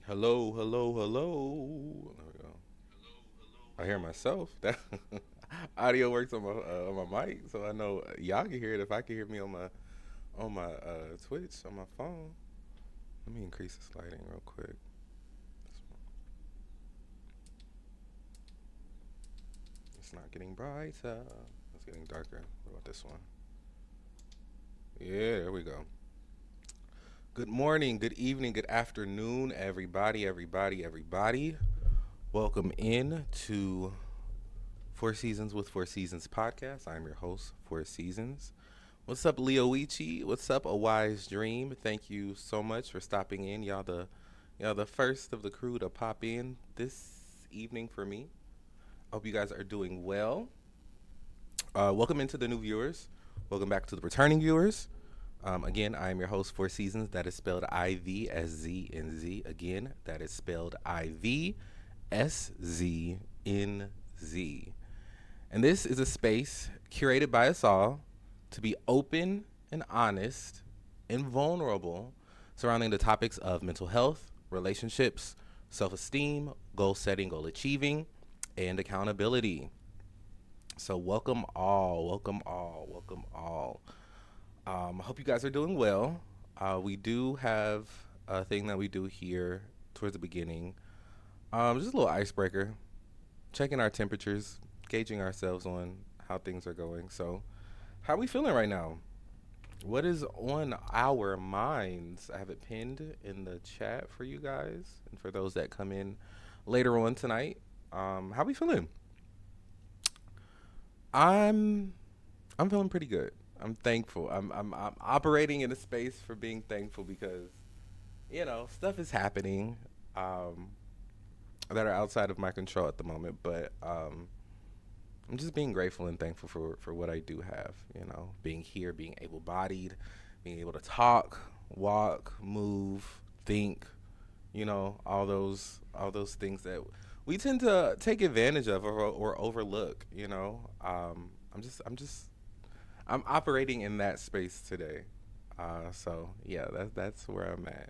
Hello, hello, hello. There we go. I hear myself. That audio works on my mic, so I know y'all can hear it. If I can hear me on my Twitch on my phone, let me increase the lighting real quick. It's not getting brighter. It's getting darker. What about this one? Yeah, there we go. Good morning, good evening, good afternoon, everybody, everybody, everybody. Welcome in to Four Seasons with Four Seasons podcast. I'm your host, Four Seasons. What's up, Leo Ichi? What's up, A Wise Dream? Thank you so much for stopping in. Y'all the first of the crew to pop in this evening for me. Hope you guys are doing well. Welcome into the new viewers. Welcome back to the returning viewers. Again, I am your host, Four Seasons. That is spelled Ivsznz. Again, that is spelled Ivsznz. And this is a space curated by us all to be open and honest and vulnerable surrounding the topics of mental health, relationships, self esteem, goal setting, goal achieving, and accountability. So, welcome all, welcome all, welcome all. I hope you guys are doing well. We do have a thing that we do here towards the beginning. Just a little icebreaker, checking our temperatures, gauging ourselves on how things are going. So, how are we feeling right now? What is on our minds? I have it pinned in the chat for you guys and for those that come in later on tonight. How we feeling? I'm I'm feeling pretty good. I'm thankful. I'm operating in a space for being thankful because stuff is happening um, that are outside of my control at the moment. But I'm just being grateful and thankful for what I do have. Being here, being able bodied, being able to talk, walk, move, think. All those things that we tend to take advantage of or overlook. I'm operating in that space today. So yeah, that's where I'm at.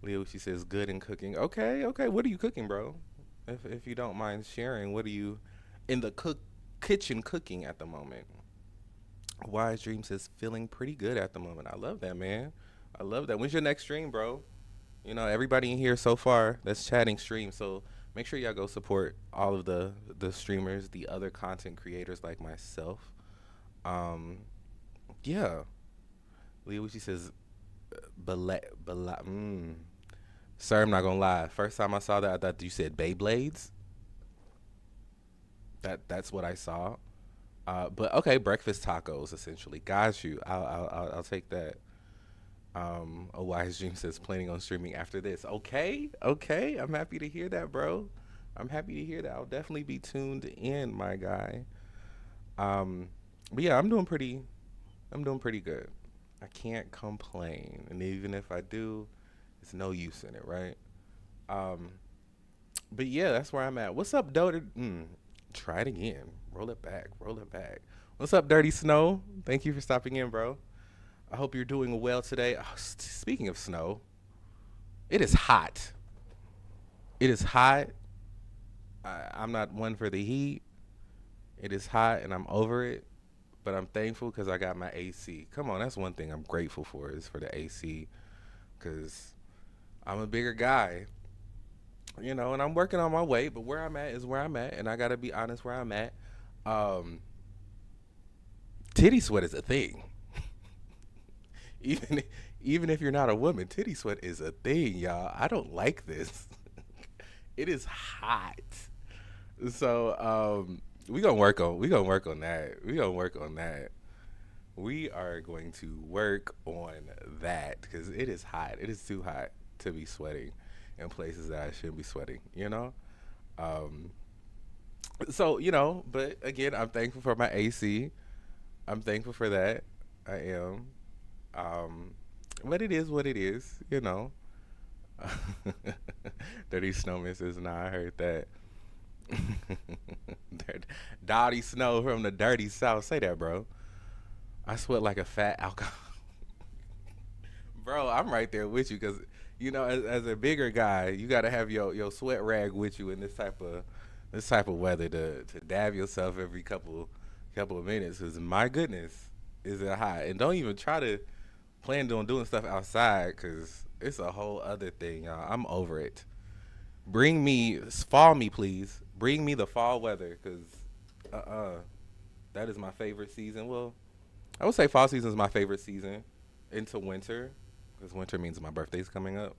Leo, she says good in cooking. Okay, okay. What are you cooking, bro? If you don't mind sharing, what are you in the kitchen cooking at the moment? Wise Dream says feeling pretty good at the moment. I love that, man. I love that. When's your next stream, bro? Everybody in here so far that's chatting stream. So make sure y'all go support all of the streamers, the other content creators like myself. Um, yeah. Leo, she says, bala. Sir, I'm not gonna lie. First time I saw that, I thought you said Beyblades. That's what I saw. But okay, breakfast tacos essentially. Got you. I'll take that. A wise dream says planning on streaming after this. Okay, okay. I'm happy to hear that, bro. I'm happy to hear that. I'll definitely be tuned in, my guy. Um, but yeah, I'm doing pretty. I'm doing pretty good. I can't complain, and even if I do, it's no use in it, right? Um, but yeah, that's where I'm at. What's up, Dirty? Try it again. Roll it back. Roll it back. What's up, Dirty Snow? Thank you for stopping in, bro. I hope you're doing well today. Oh, speaking of snow, it is hot. It is hot. I'm not one for the heat. It is hot, and I'm over it. But I'm thankful because I got my AC. Come on, that's one thing I'm grateful for is for the AC because I'm a bigger guy, and I'm working on my way. But where I'm at is where I'm at, and I gotta be honest where I'm at. Um, Titty sweat is a thing. even even if you're not a woman, titty sweat is a thing, y'all. I don't like this. It is hot. So we gonna work on that. We gonna work on that. We are going to work on that because it is hot. It is too hot to be sweating in places that I shouldn't be sweating. Um, but again, I'm thankful for my AC. I'm thankful for that. I am. Um, but it is what it is. Dirty Snowman says, "Nah, I heard that." Dottie Snow from the dirty south. Say that, bro. I sweat like a fat alcohol. Bro, I'm right there with you because as a bigger guy, you got to have your sweat rag with you in this type of weather to dab yourself every couple of minutes. Cause my goodness, is it hot? And don't even try to plan on doing stuff outside, cause it's a whole other thing, y'all. I'm over it. Bring me fall me, please. Bring me the fall weather, cause that is my favorite season. Well, I would say fall season is my favorite season into winter, because winter means my birthday's coming up.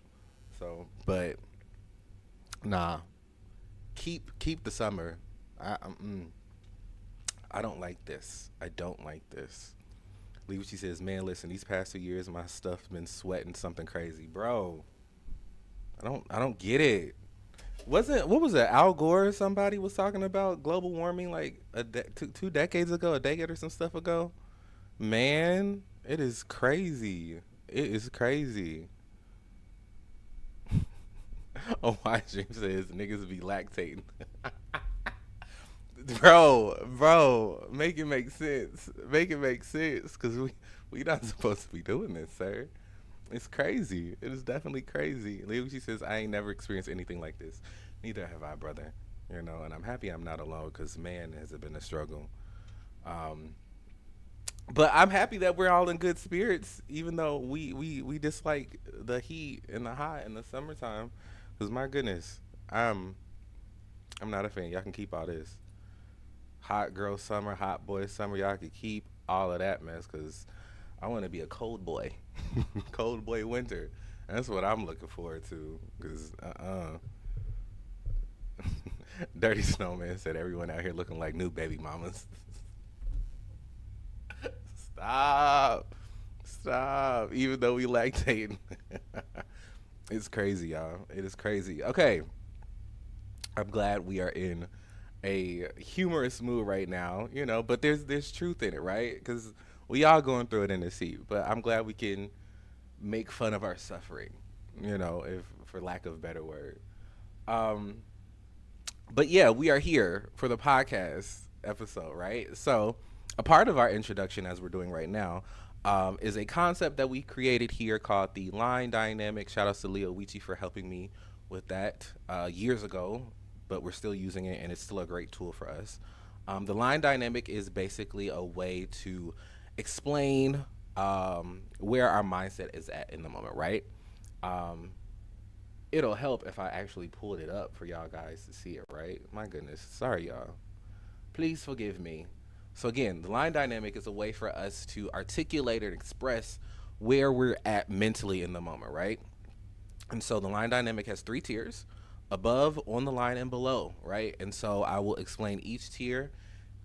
So, but nah, keep the summer. I don't like this. I don't like this. Leave what she says, man. Listen, these past 2 years, my stuff's been sweating something crazy, bro. I don't get it. Wasn't what was it? Al Gore or somebody was talking about global warming like two decades ago, a decade or some stuff ago. Man, it is crazy. It is crazy. Oh, my dream says niggas be lactating. Bro, make it make sense. Make it make sense, cause we not supposed to be doing this, sir. It's crazy. It is definitely crazy. She says, I ain't never experienced anything like this. Neither have I, brother. And I'm happy I'm not alone, because, man, has it been a struggle. Um, but I'm happy that we're all in good spirits, even though we dislike the heat and the hot in the summertime. Because, my goodness, I'm, I'm not a fan. Y'all can keep all this. Hot girl summer, hot boy summer. Y'all can keep all of that mess, because I want to be a cold boy. Cold boy winter. That's what I'm looking forward to. Cause Dirty Snowman said everyone out here looking like new baby mamas. Stop. Stop. Even though we lactate. It's crazy, y'all. It is crazy. Okay. I'm glad we are in a humorous mood right now, but there's truth in it, right? Because we all going through it in this heat. But I'm glad we can make fun of our suffering, if for lack of a better word. Um, but yeah, we are here for the podcast episode, right? So, a part of our introduction, as we're doing right now, is a concept that we created here called the line dynamic. Shout out to Leo Wichi for helping me with that years ago, but we're still using it, and it's still a great tool for us. The line dynamic is basically a way to explain where our mindset is at in the moment, right? Um, it'll help if I actually pulled it up for y'all guys to see it, right? My goodness. Sorry, y'all. Please forgive me. So, again, the line dynamic is a way for us to articulate and express where we're at mentally in the moment, right? And so the line dynamic has three tiers: above, on the line, and below, right? And so I will explain each tier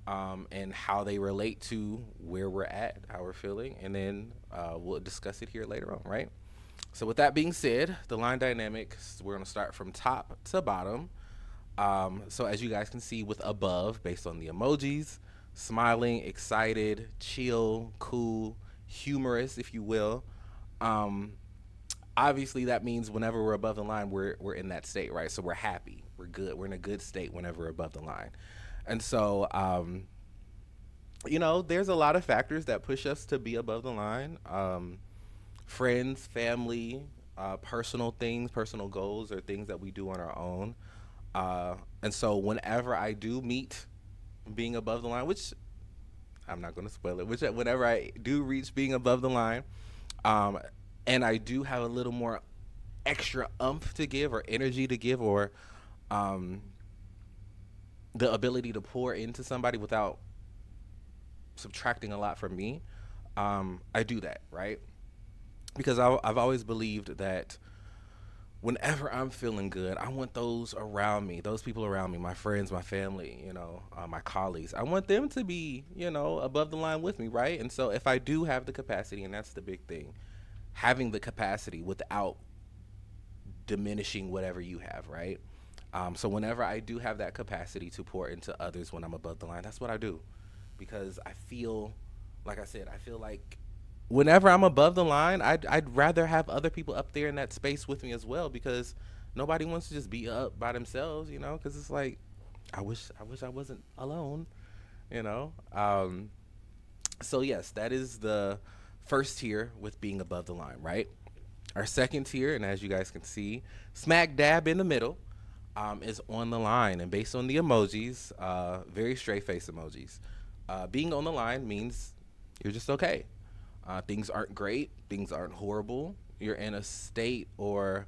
and how they relate to where we're at, how we're feeling, and then we'll discuss it here later on, right? So, with that being said, the line dynamics, we're going to start from top to bottom. So, as you guys can see with above, based on the emojis, smiling, excited, chill, cool, humorous, if you will. Um, Obviously, that means whenever we're above the line, we're in that state, right? So we're happy, we're good, we're in a good state whenever we're above the line. And so, there's a lot of factors that push us to be above the line. Friends, family, personal things, personal goals, or things that we do on our own. And so, whenever I do meet being above the line, which I'm not going to spoil it, which whenever I do reach being above the line, um, and I do have a little more extra umph to give or energy to give or um, the ability to pour into somebody without subtracting a lot from me, I do that, right? Because I've always believed that whenever I'm feeling good, I want those around me, those people around me, my friends, my family, my colleagues, I want them to be, above the line with me, right? And so if I do have the capacity, and that's the big thing, having the capacity without diminishing whatever you have, right? So whenever I do have that capacity to pour into others when I'm above the line, that's what I do. Because I feel, like I said, I feel like whenever I'm above the line, I'd rather have other people up there in that space with me as well, because nobody wants to just be up by themselves, because it's like, I wish I wasn't alone, you know. So yes, that is the first tier with being above the line, right? Our second tier, and as you guys can see, smack dab in the middle, is on the line. And based on the emojis, very straight face emojis, being on the line means you're just okay. Things aren't great, things aren't horrible. You're in a state or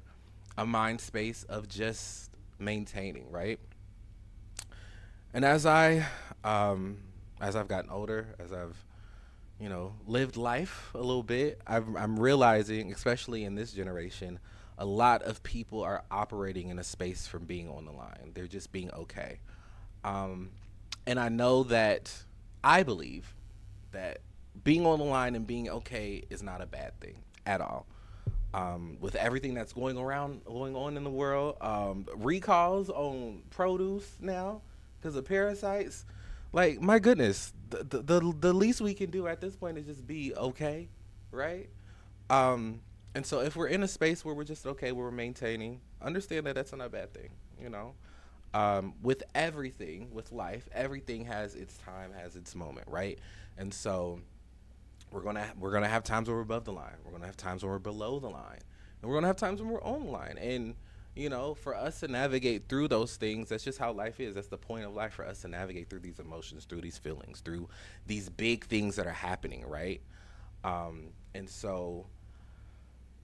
a mind space of just maintaining, right? And as I've gotten older, as I've lived life a little bit, I'm realizing, especially in this generation, a lot of people are operating in a space from being on the line. They're just being okay. Um, and I know that I believe that being on the line and being okay is not a bad thing at all. With everything that's going on in the world, recalls on produce now because of parasites. Like my goodness, the least we can do at this point is just be okay, right? Um, and so if we're in a space where we're just okay, where we're maintaining, understand that that's not a bad thing, you know. With everything, with life, everything has its time, has its moment, right? And so we're gonna have times where we're above the line. We're gonna have times when we're below the line, and we're gonna have times when we're on the line. And for us to navigate through those things, that's just how life is. That's the point of life for us to navigate through these emotions, through these feelings, through these big things that are happening, right? And so,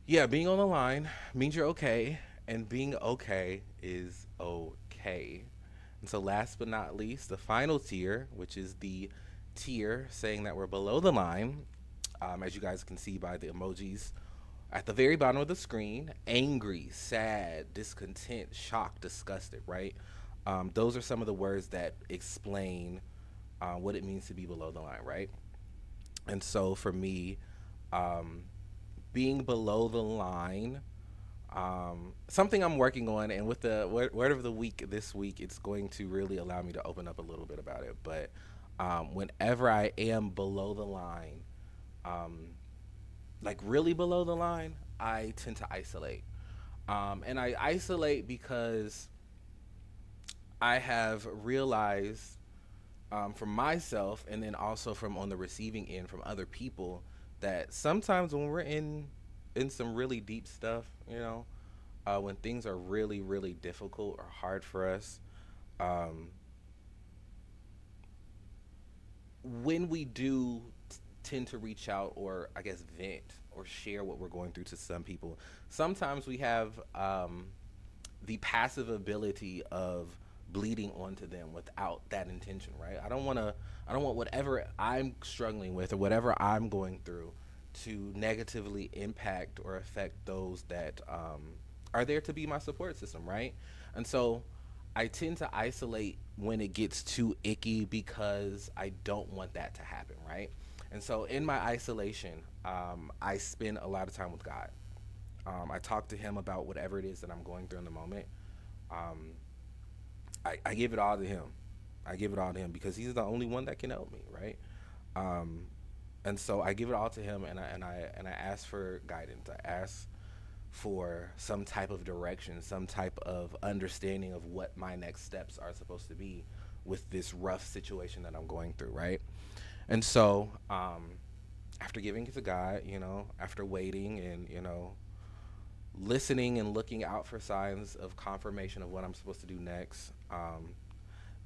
yeah, being on the line means you're okay, and being okay is okay. And so, last but not least, the final tier, which is the tier saying that we're below the line, as you guys can see by the emojis at the very bottom of the screen: angry, sad, discontent, shocked, disgusted, right? Those are some of the words that explain what it means to be below the line, right? And so, for me, um, being below the line, something I'm working on, and with the word of the week this week, it's going to really allow me to open up a little bit about it. But whenever I am below the line, um, like really below the line, I tend to isolate. And I isolate because I have realized, from myself and then also from on the receiving end from other people, that sometimes when we're in some really deep stuff, when things are really really difficult or hard for us, um, when we do tend to reach out, or I guess vent or share what we're going through to some people, sometimes we have the passive ability of bleeding onto them without that intention, right? I don't want whatever I'm struggling with or whatever I'm going through to negatively impact or affect those that are there to be my support system, right? And so I tend to isolate when it gets too icky because I don't want that to happen, right? And so in my isolation, I spend a lot of time with God. I talk to Him about whatever it is that I'm going through in the moment. Um, I give it all to Him. I give it all to Him because He's the only one that can help me, right? Um, and so I give it all to Him, and I ask for guidance. I ask for some type of direction, some type of understanding of what my next steps are supposed to be with this rough situation that I'm going through, right? And so, after giving it to God, after waiting and, listening and looking out for signs of confirmation of what I'm supposed to do next,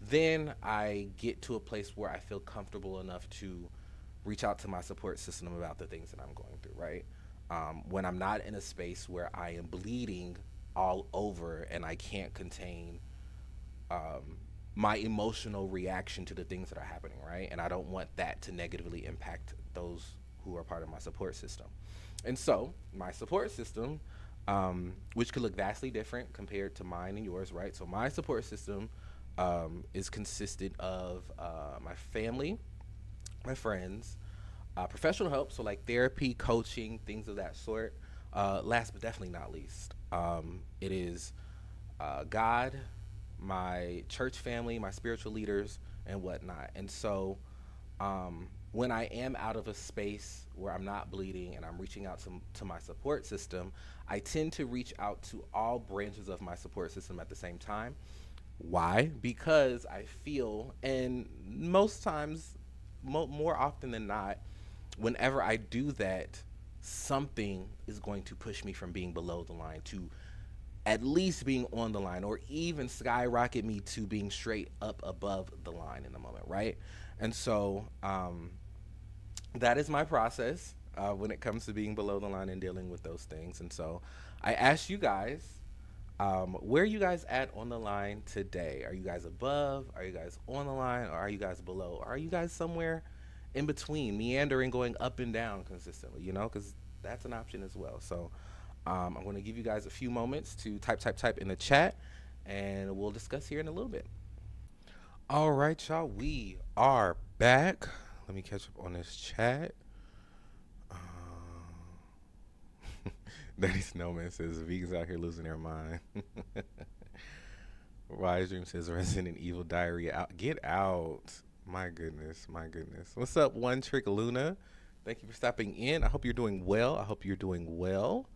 then I get to a place where I feel comfortable enough to reach out to my support system about the things that I'm going through, right? When I'm not in a space where I am bleeding all over and I can't contain um, my emotional reaction to the things that are happening, right? And I don't want that to negatively impact those who are part of my support system. And so, my support system, which could look vastly different compared to mine and yours, right? So, my support system is consistent of my family, my friends, professional help, so like therapy, coaching, things of that sort. Last but definitely not least, it is God, my church family, my spiritual leaders, and whatnot. And so, when I am out of a space where I'm not bleeding and I'm reaching out to my support system, I tend to reach out to all branches of my support system at the same time. Why? Because I feel, and most times, more often than not, whenever I do that, something is going to push me from being below the line to at least being on the line, or even skyrocket me to being straight up above the line in the moment, right? And so that is my process when it comes to being below the line and dealing with those things. And so I asked you guys, where are you guys at on the line today? Are you guys above? Are you guys on the line? Or are you guys below? Or are you guys somewhere in between, meandering, going up and down consistently? You know, because that's an option as well. So I'm going to give you guys a few moments to type in the chat, and we'll discuss here in a little bit. All right, y'all. We are back. Let me catch up on this chat. Daddy Snowman says vegans out here losing their mind. Wise Dream says Resident Evil Diary out. Get out. My goodness, my goodness. What's up, One Trick Luna? Thank you for stopping in. I hope you're doing well. I hope you're doing well.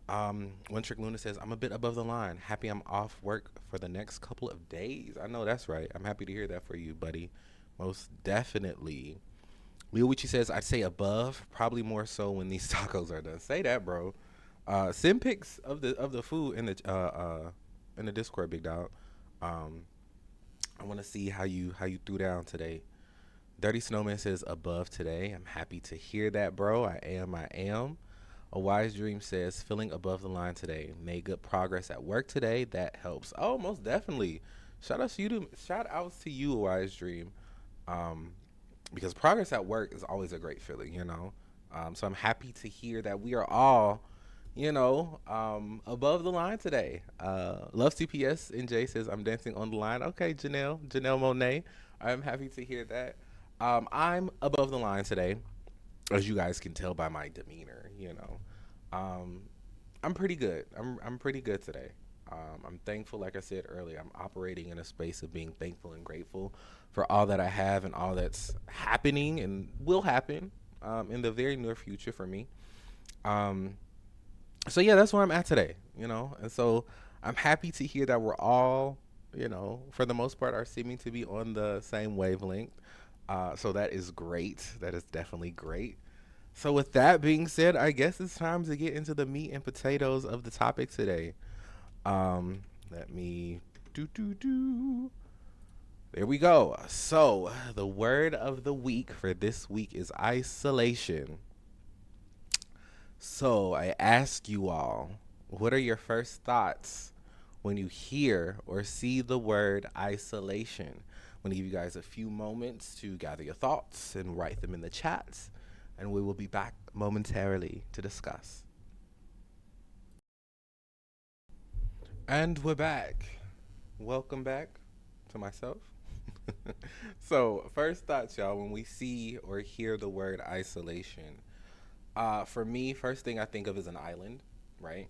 One Trick Luna says, I'm a bit above the line. Happy I'm off work for the next couple of days. I know that's right. I'm happy to hear that for you, buddy. Most definitely. Leowichi says, I'd say above, probably more so when these tacos are done. Say that, bro. Send pics of the food in the Discord, big dog. Um, I want to see how you threw down today. Dirty Snowman says above today. I'm happy to hear that, bro. I am. I am. A Wise Dream says feeling above the line today. Made good progress at work today. That helps. Oh, most definitely. Shout outs to you, A Wise Dream. Um, because progress at work is always a great feeling, you know. So I'm happy to hear that we are all, above the line today. Love CPS and Jay says I'm dancing on the line. Okay, Janelle Monet. I'm happy to hear that. I'm above the line today, as you guys can tell by my demeanor. Um, I'm pretty good. I'm pretty good today. I'm thankful, like I said earlier. I'm operating in a space of being thankful and grateful for all that I have and all that's happening and will happen in the very near future for me. Um, so yeah, that's where I'm at today. And so I'm happy to hear that we're all, for the most part, are seeming to be on the same wavelength. So that is great. That is definitely great. So with that being said, I guess it's time to get into the meat and potatoes of the topic today. Let me do. There we go. So the word of the week for this week is isolation. So I ask you all, what are your first thoughts when you hear or see the word isolation? I'm going to give you guys a few moments to gather your thoughts and write them in the chats, and we will be back momentarily to discuss. And we're back. Welcome back to myself. So, first thoughts, y'all, when we see or hear the word isolation. For me, first thing I think of is an island, right?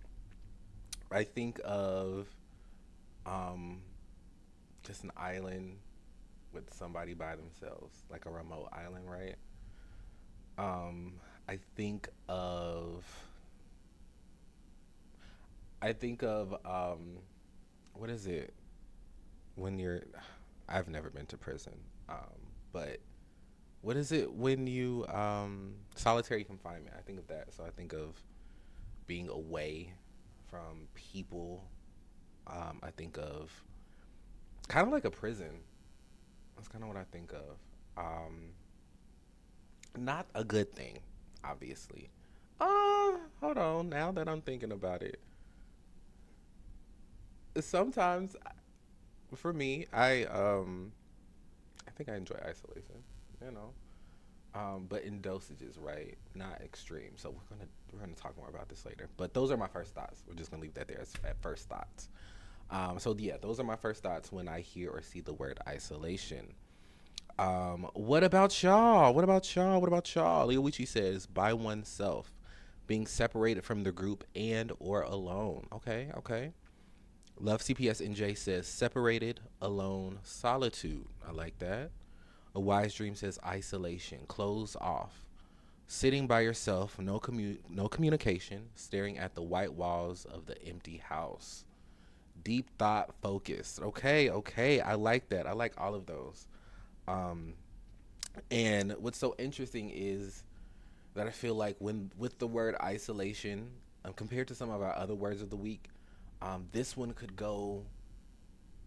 I think of um, just an island with somebody by themselves, like a remote island, right? Um, I think of what is it when you're? I've never been to prison, but what is it when you solitary confinement? I think of that. So I think of being away from people. I think of kind of like a prison. That's kind of what I think of. Not a good thing, obviously. Hold on. Now that I'm thinking about it, sometimes for me, I think I enjoy isolation. You know, but in dosages, right? Not extreme. So we're gonna talk more about this later. But those are my first thoughts. We're just gonna leave that there as at first thoughts. So yeah, those are my first thoughts when I hear or see the word isolation. What about y'all? What about y'all? What about y'all? Leowichi says by oneself, being separated from the group and or alone. Okay, okay. Love CPS NJ says separated, alone, solitude. I like that. A Wise Dream says isolation, close off. Sitting by yourself, no communication, staring at the white walls of the empty house. Deep thought focused. Okay, okay. I like that. I like all of those. Um, and what's so interesting is that I feel like when with the word isolation, compared to some of our other words of the week, this one could go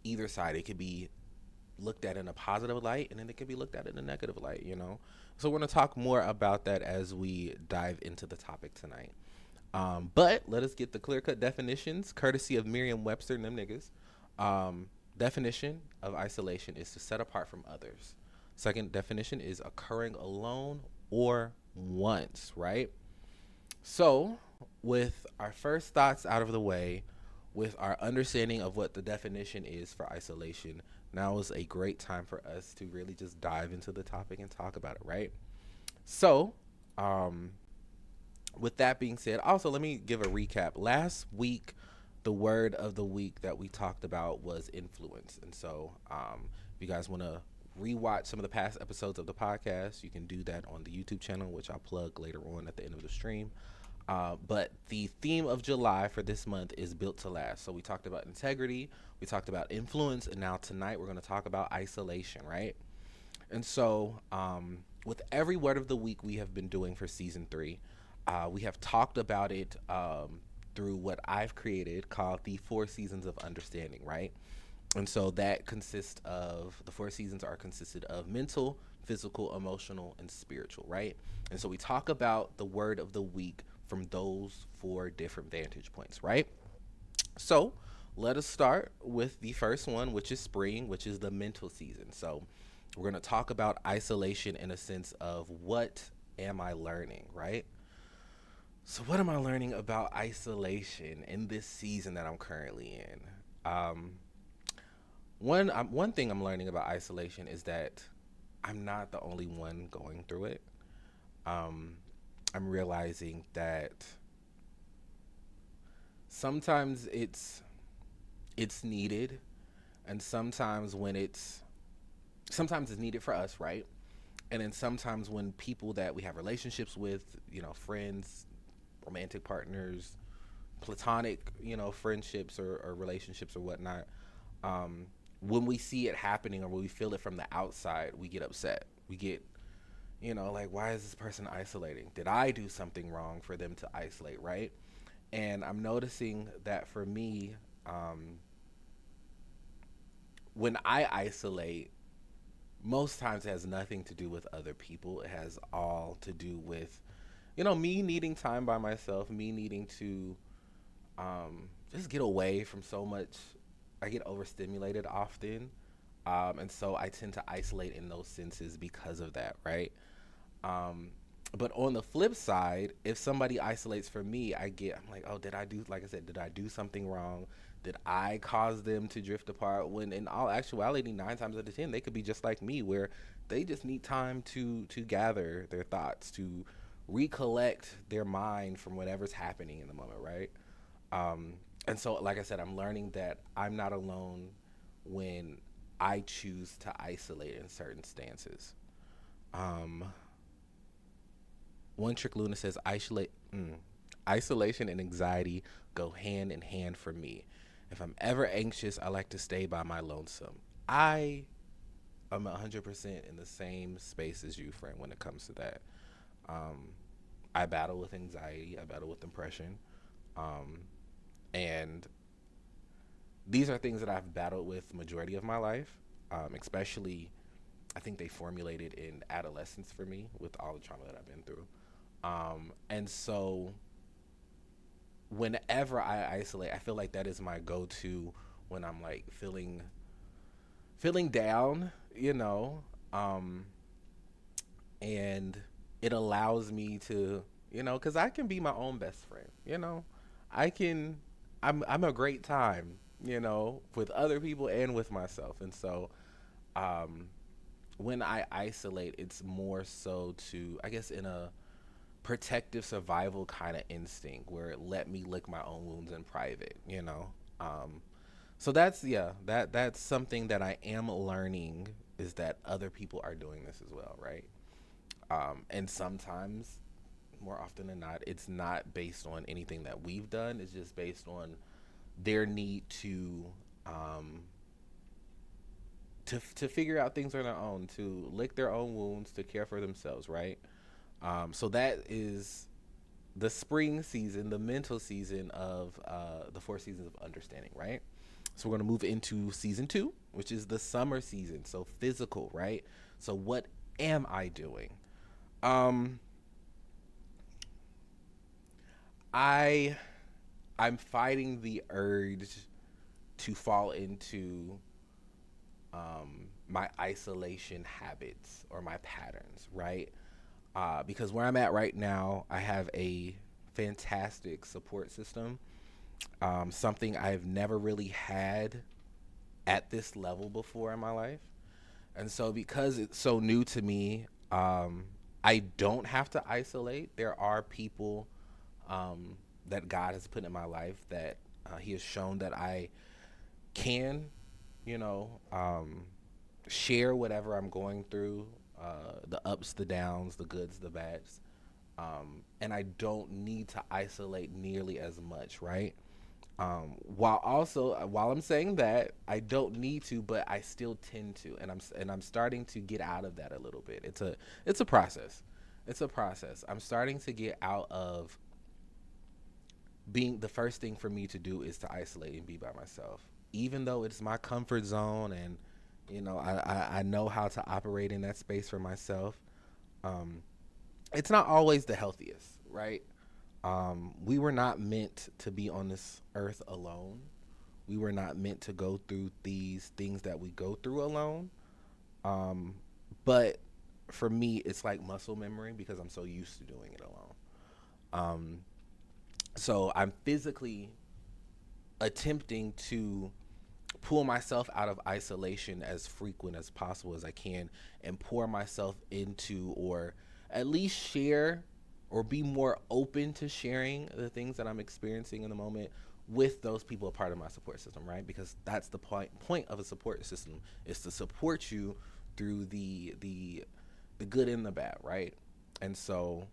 either side. It could be looked at in a positive light, and then it can be looked at in a negative light, you know? So we're going to talk more about that as we dive into the topic tonight. But let us get the clear cut definitions, courtesy of Merriam Webster and them niggas. Um, Definition of isolation is to set apart from others. Second definition is occurring alone or once, right? So, with our first thoughts out of the way, with our understanding of what the definition is for isolation, now is a great time for us to really just dive into the topic and talk about it, right? So, um, with that being said, also let me give a recap. Last week, the word of the week that we talked about was influence, and so if you guys want to rewatch some of the past episodes of the podcast, you can do that on the YouTube channel, which I'll plug later on at the end of the stream. But the theme of July for this month is built to last. So we talked about integrity, we talked about influence, and now tonight we're going to talk about isolation, right? And so, with every word of the week we have been doing for season three, we have talked about it through what I've created called the Four Seasons of Understanding, right? And so that consists of the four seasons are consisted of mental, physical, emotional, and spiritual, right? And so we talk about the word of the week from those four different vantage points, right? So let us start with the first one, which is spring, which is the mental season. So we're going to talk about isolation in a sense of what am I learning, right? So, what am I learning about isolation in this season that I'm currently in? Um, one thing I'm learning about isolation is that I'm not the only one going through it. Um, I'm realizing that sometimes it's needed, and sometimes it's needed for us, right? And then sometimes when people that we have relationships with, friends, romantic partners, platonic, friendships or relationships or whatnot, um, when we see it happening or when we feel it from the outside, we get upset. We get, like, why is this person isolating? Did I do something wrong for them to isolate, right? And I'm noticing that for me, um, when I isolate, most times it has nothing to do with other people. It has all to do with, me needing time by myself, me needing to just get away from so much. I get overstimulated often. And so I tend to isolate in those senses because of that, right? Um, but on the flip side, if somebody isolates for me, I'm like, oh, like I said, did I do something wrong? Did I cause them to drift apart? When in all actuality, 9 times out of 10, they could be just like me, where they just need time to gather their thoughts, to recollect their mind from whatever's happening in the moment, right? Um, and so, like I said, I'm learning that I'm not alone when I choose to isolate in certain stances. Um, One Trick Luna says isolation and anxiety go hand in hand for me. If I'm ever anxious, I like to stay by my lonesome. I am 100% in the same space as you, friend, when it comes to that. Um, I battle with anxiety. I battle with depression. Um, and these are things that I've battled with the majority of my life, especially I think they formulated in adolescence for me with all the trauma that I've been through. And so whenever I isolate, I feel like that is my go-to when I'm like feeling down, um, and it allows me to, because I can be my own best friend, I can, I'm a great time, with other people and with myself, and so um, when I isolate, it's more so to, I guess, in a protective survival kind of instinct where it let me lick my own wounds in private. Um, so that's yeah, that's something that I am learning is that other people are doing this as well, right? And sometimes, more often than not, it's not based on anything that we've done. It's just based on their need um, to figure out things on their own, to lick their own wounds, to care for themselves, right? So that is the spring season, the mental season of the 4 seasons of understanding, right? So we're going to move into season 2, which is the summer season. So physical, right? So what am I doing? Um, I I'm fighting the urge to fall into my isolation habits or my patterns, right? Because where I'm at right now, I have a fantastic support system, something I've never really had at this level before in my life. And so, because it's so new to me, I don't have to isolate. There are people um, that God has put in my life that He has shown that I can, you know, share whatever I'm going through, the ups, the downs, the goods, the bads. And I don't need to isolate nearly as much, right? While I'm saying that, I don't need to, but I still tend to, and I'm starting to get out of that a little bit. It's a process. It's a process. I'm starting to get out of being the first thing for me to do is to isolate and be by myself, even though it's my comfort zone, and I know how to operate in that space for myself. Um, it's not always the healthiest, right? We were not meant to be on this earth alone. We were not meant to go through these things that we go through alone. Um, but for me, it's like muscle memory because I'm so used to doing it alone. Um, so I'm physically attempting to pull myself out of isolation as frequent as possible as I can and pour myself into, or at least share or be more open to sharing the things that I'm experiencing in the moment with those people a part of my support system, right? Because that's the point of a support system, is to support you through the good and the bad, right? And so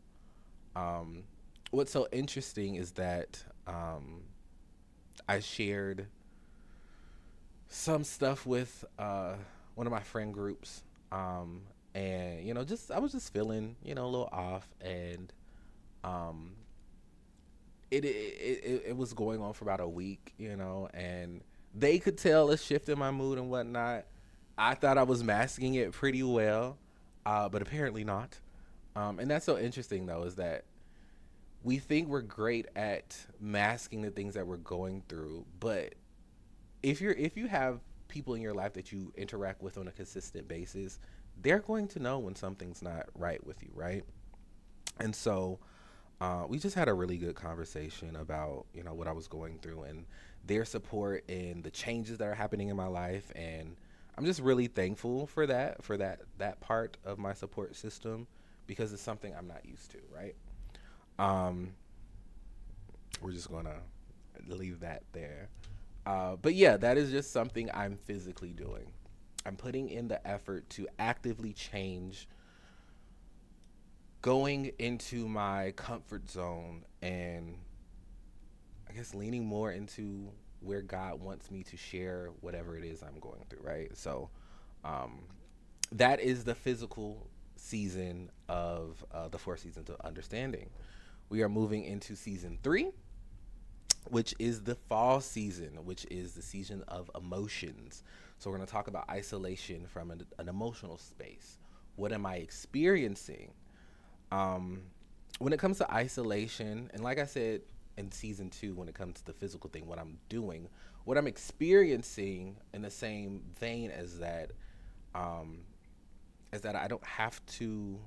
um what's so interesting is that I shared some stuff with one of my friend groups, um, and just I was just feeling a little off, and um, it was going on for about a week, and they could tell a shift in my mood and whatnot. I thought I was masking it pretty well, but apparently not. And that's so interesting though, is that we think we're great at masking the things that we're going through, but if you have people in your life that you interact with on a consistent basis, they're going to know when something's not right with you, right? And so we just had a really good conversation about what I was going through and their support and the changes that are happening in my life, and I'm just really thankful for that part of my support system because it's something I'm not used to, right? Um, we're just gonna leave that there. But yeah, that is just something I'm physically doing. I'm putting in the effort to actively change, going into my comfort zone, and I guess leaning more into where God wants me to share whatever it is I'm going through, right? So um, that is the physical season of the 4 seasons of understanding. We are moving into season 3, which is the fall season, which is the season of emotions. So we're going to talk about isolation from an emotional space. What am I experiencing? Um, when it comes to isolation, and like I said in season 2, when it comes to the physical thing, what I'm doing, what I'm experiencing in the same vein um, is that I don't have to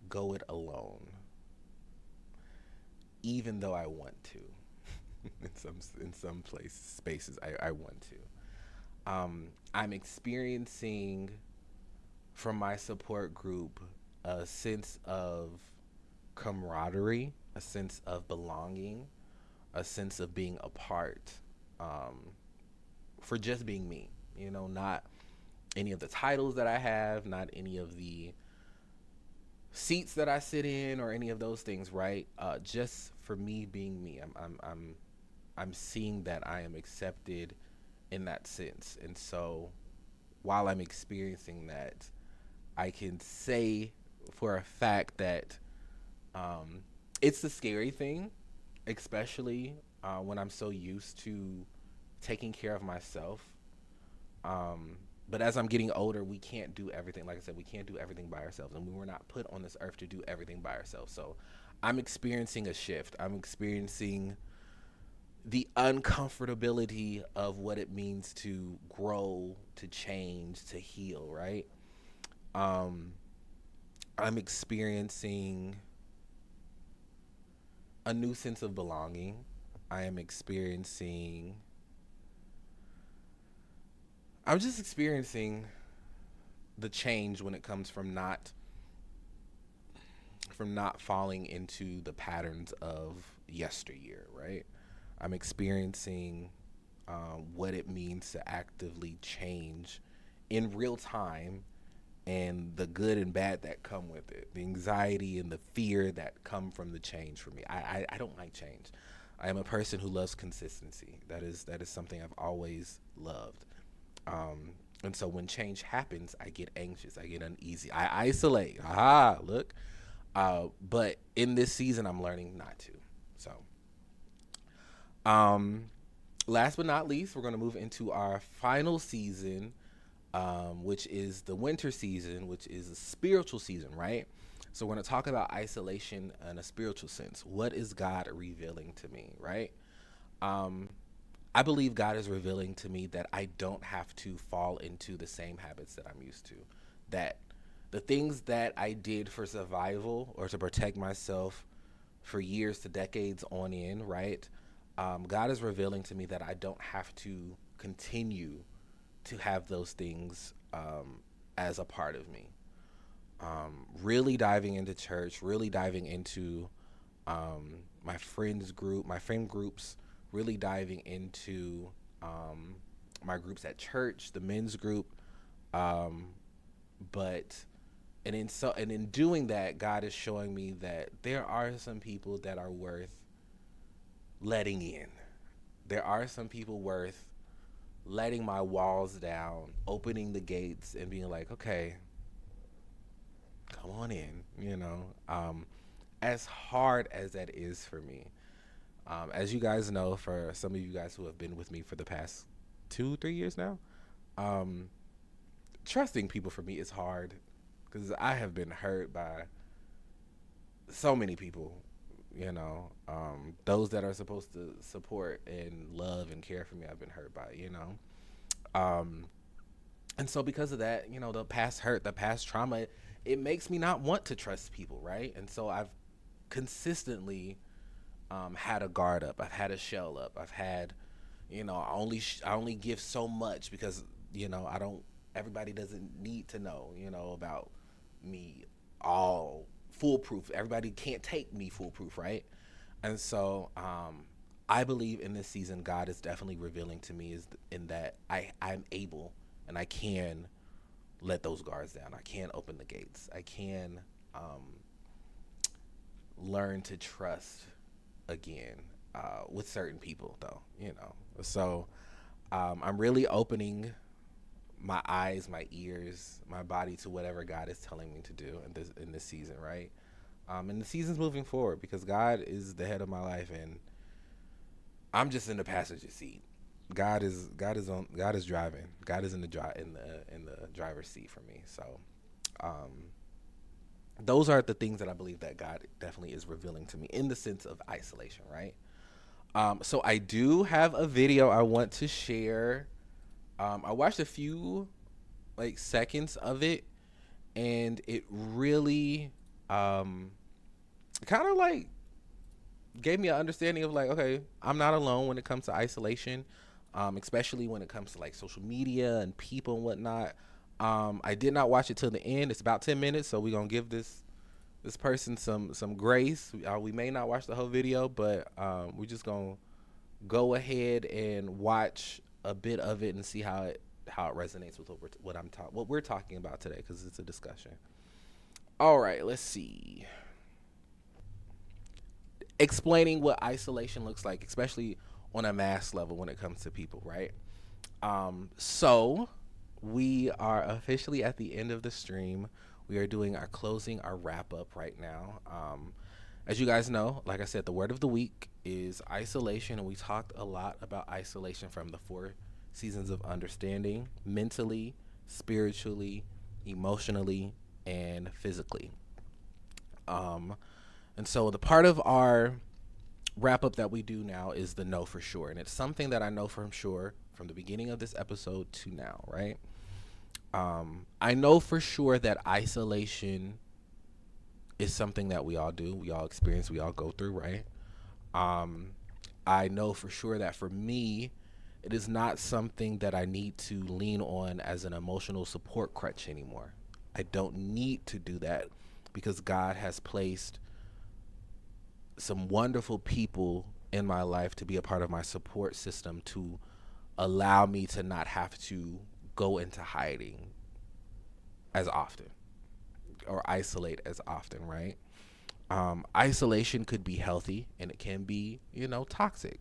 go it alone, even though I want to. In some spaces, I want to. I'm experiencing from my support group a sense of camaraderie, a sense of belonging, a sense of being a part, um, for just being me. Not any of the titles that I have, not any of the seats that I sit in, or any of those things, right? Just for me being me. I'm seeing that I am accepted in that sense. And so while I'm experiencing that, I can say for a fact that Um, it's the scary thing, especially when I'm so used to taking care of myself. Um, but as I'm getting older, we can't do everything. Like I said, we can't do everything by ourselves, and we were not put on this earth to do everything by ourselves. So I'm experiencing a shift. I'm experiencing the uncomfortability of what it means to grow, to change, to heal, right? Um, I'm experiencing a new sense of belonging. I am experiencing, I'm just experiencing the change when it comes from not falling into the patterns of yesteryear, right? I'm experiencing what it means to actively change in real time and the good and bad that come with it, the anxiety and the fear that come from the change for me. I don't like change. I am a person who loves consistency. That is something I've always loved. And so when change happens, I get anxious. I get uneasy. I isolate. Aha, look. But in this season, I'm learning not to. So, um, last but not least, we're going to move into our final season, which is the winter season, which is a spiritual season, right? So we're going to talk about isolation in a spiritual sense. What is God revealing to me, right? Um, I believe God is revealing to me that I don't have to fall into the same habits that I'm used to. That the things that I did for survival or to protect myself for years to decades on end, right? God is revealing to me that I don't have to continue to have those things as a part of me. Really diving into church, really diving into my friend groups, really diving into my groups at church, the men's group. Um, but and in doing that, God is showing me that there are some people that are worth letting in. There are some people worth letting my walls down, opening the gates, and being like, okay, come on in. As hard as that is for me, as you guys know, for some of you guys who have been with me for the past 2, 3 years now, um, trusting people for me is hard because I have been hurt by so many people. Those that are supposed to support and love and care for me, I've been hurt by. Um, and so because of that, the past hurt, the past trauma, it makes me not want to trust people, right? And so I've consistently had a guard up. I've had a shell up. I've had, I only give so much because I don't. Everybody doesn't need to know, about me all foolproof. Everybody can't take me foolproof, right? And so I believe in this season, God is definitely revealing to me is in that I'm able and I can let those guards down. I can open the gates. I can learn to trust again with certain people, though. So I'm really opening my eyes, my ears, my body to whatever God is telling me to do in this season, right? And the season's moving forward because God is the head of my life, and I'm just in the passenger seat. God is driving. God is in the driver's seat for me. So, um, those are the things that I believe that God definitely is revealing to me in the sense of isolation, right? So I do have a video I want to share. I watched a few like seconds of it, and it really kind of like gave me an understanding of like, okay, I'm not alone when it comes to isolation, especially when it comes to like social media and people and whatnot. I did not watch it till the end. It's about 10 minutes, so we're gonna give this person some grace. We may not watch the whole video, but we're just gonna go ahead and watch a bit of it and see how it resonates with what we're talking about today because it's a discussion. All right, let's see. Explaining what isolation looks like, especially on a mass level when it comes to people, right? So we are officially at the end of the stream. We are doing our closing, our wrap up right now. As you guys know, like I said, the word of the week is isolation, and we talked a lot about isolation from the 4 seasons of understanding, mentally, spiritually, emotionally, and physically. Um, and so the part of our wrap up that we do now is the know for sure. And it's something that I know for sure from the beginning of this episode to now, right? I know for sure that isolation is something that we all do, we all experience, we all go through, right? Um, I know for sure that for me, it is not something that I need to lean on as an emotional support crutch anymore. I don't need to do that because God has placed some wonderful people in my life to be a part of my support system to allow me to not have to go into hiding as often or isolate as often, right? Isolation could be healthy and it can be, toxic,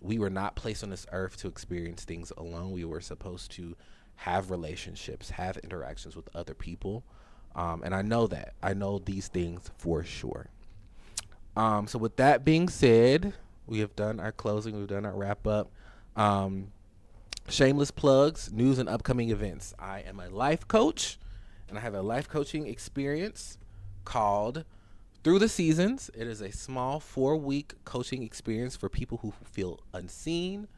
we were not placed on this earth to experience things alone. We were supposed to have relationships, have interactions with other people. And I know that. I know these things for sure. So with that being said, we have done our closing. We've done our wrap up. Um, Shameless plugs, news and upcoming events. I am a life coach, and I have a life coaching experience called Through the Seasons. It is a small 4-week coaching experience for people who feel unseen,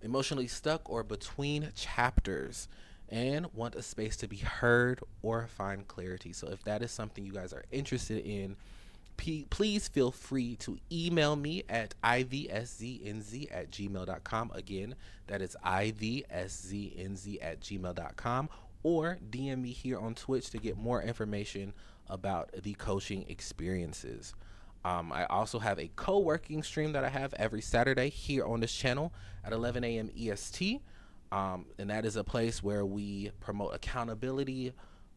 emotionally stuck, or between chapters and want a space to be heard or find clarity. So if that is something you guys are interested in, please feel free to email me at ivsznz@gmail.com. Again, that is ivsznz@gmail.com, or DM me here on Twitch to get more information about the coaching experiences. I also have a co-working stream that I have every Saturday here on this channel at 11 a.m. EST. And that is a place where we promote accountability,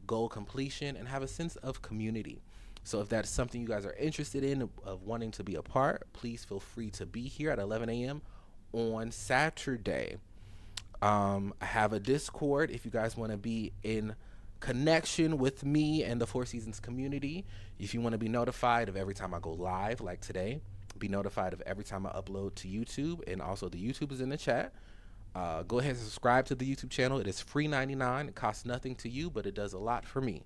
goal completion, and have a sense of community. So if that's something you guys are interested in of wanting to be a part, please feel free to be here at 11 a.m. on Saturday. I have a Discord if you guys want to be in connection with me and the 4 Seasons community. If you want to be notified of every time I go live, like today, be notified of every time I upload to YouTube, and also the YouTube is in the chat. Go ahead and subscribe to the YouTube channel. It is free 99. It costs nothing to you, but it does a lot for me.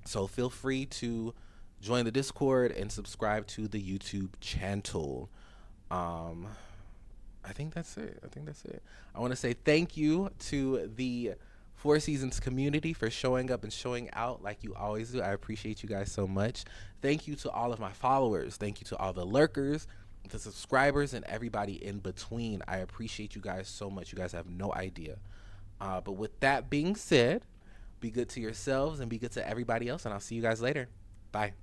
So feel free to join the Discord and subscribe to the YouTube channel. I think that's it. I want to say thank you to the 4 Seasons community for showing up and showing out like you always do. I appreciate you guys so much. Thank you to all of my followers. Thank you to all the lurkers, the subscribers, and everybody in between. I appreciate you guys so much. You guys have no idea. But with that being said, be good to yourselves and be good to everybody else, and I'll see you guys later. Bye.